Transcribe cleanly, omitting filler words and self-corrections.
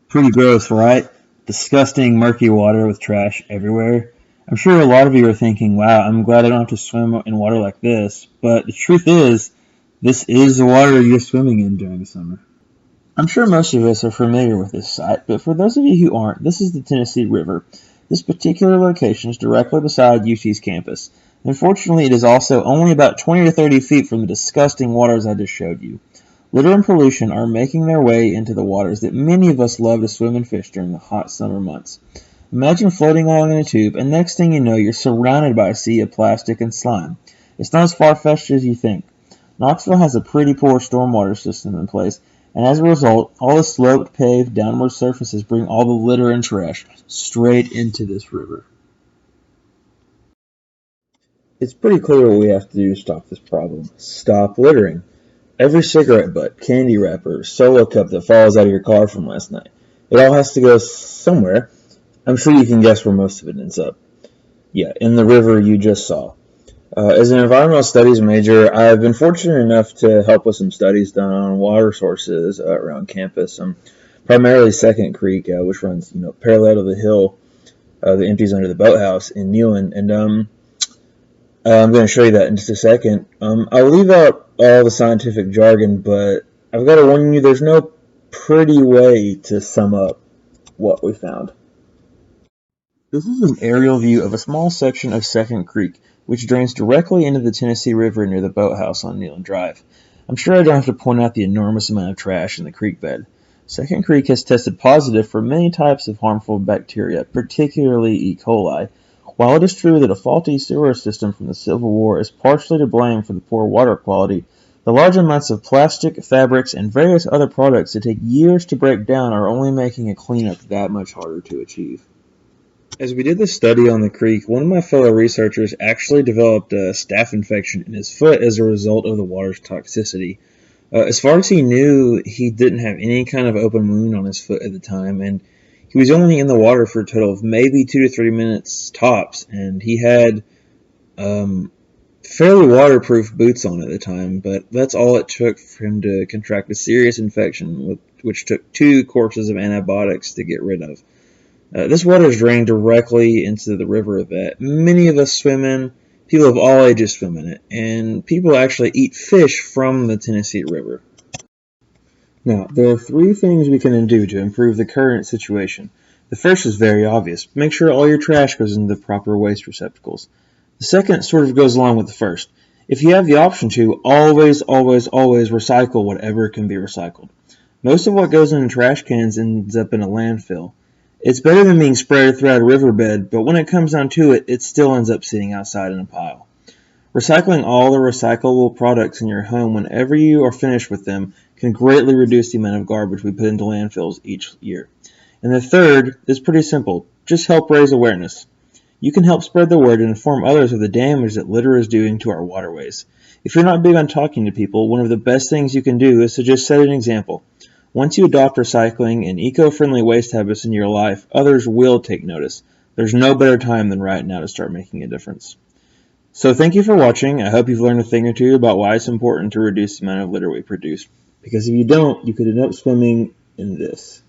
Pretty gross, right? Disgusting, murky water with trash everywhere. I'm sure a lot of you are thinking, wow, I'm glad I don't have to swim in water like this. But the truth is, this is the water you're swimming in during the summer. I'm sure most of us are familiar with this site, but for those of you who aren't, this is the Tennessee River. This particular location is directly beside UT's campus. Unfortunately, it is also only about 20 to 30 feet from the disgusting waters I just showed you. Litter and pollution are making their way into the waters that many of us love to swim and fish during the hot summer months. Imagine floating along in a tube, and next thing you know, you're surrounded by a sea of plastic and slime. It's not as far-fetched as you think. Knoxville has a pretty poor stormwater system in place, and as a result, all the sloped, paved, downward surfaces bring all the litter and trash straight into this river. It's pretty clear what we have to do to stop this problem. Stop littering. Every cigarette butt, candy wrapper, solo cup that falls out of your car from last night. It all has to go somewhere. I'm sure you can guess where most of it ends up. Yeah, in the river you just saw. As an environmental studies major, I've been fortunate enough to help with some studies done on water sources around campus. Primarily Second Creek, which runs parallel to the hill that empties under the boathouse in Neyland, and I'm going to show you that in just a second. I'll leave out all the scientific jargon, but I've got to warn you, there's no pretty way to sum up what we found. This is an aerial view of a small section of Second Creek, which drains directly into the Tennessee River near the boathouse on Neyland Drive. I'm sure I don't have to point out the enormous amount of trash in the creek bed. Second Creek has tested positive for many types of harmful bacteria, particularly E. coli. While it is true that a faulty sewer system from the Civil War is partially to blame for the poor water quality, the large amounts of plastic, fabrics, and various other products that take years to break down are only making a cleanup that much harder to achieve. As we did the study on the creek, one of my fellow researchers actually developed a staph infection in his foot as a result of the water's toxicity. As far as he knew, he didn't have any kind of open wound on his foot at the time, and he was only in the water for a total of maybe 2 to 3 minutes tops, and he had fairly waterproof boots on at the time, but that's all it took for him to contract a serious infection, which took 2 courses of antibiotics to get rid of. This water is drained directly into the river that many of us swim in. People of all ages swim in it, and people actually eat fish from the Tennessee River. Now, there are 3 things we can do to improve the current situation. The first is very obvious. Make sure all your trash goes into the proper waste receptacles. The second sort of goes along with the first. If you have the option to, always recycle whatever can be recycled. Most of what goes in trash cans ends up in a landfill. It's better than being spread throughout a riverbed, but when it comes down to it, it still ends up sitting outside in a pile. Recycling all the recyclable products in your home whenever you are finished with them can greatly reduce the amount of garbage we put into landfills each year. And the third is pretty simple. Just help raise awareness. You can help spread the word and inform others of the damage that litter is doing to our waterways. If you're not big on talking to people, one of the best things you can do is to just set an example. Once you adopt recycling and eco-friendly waste habits in your life, others will take notice. There's no better time than right now to start making a difference. So thank you for watching. I hope you've learned a thing or two about why it's important to reduce the amount of litter we produce. Because if you don't, you could end up swimming in this.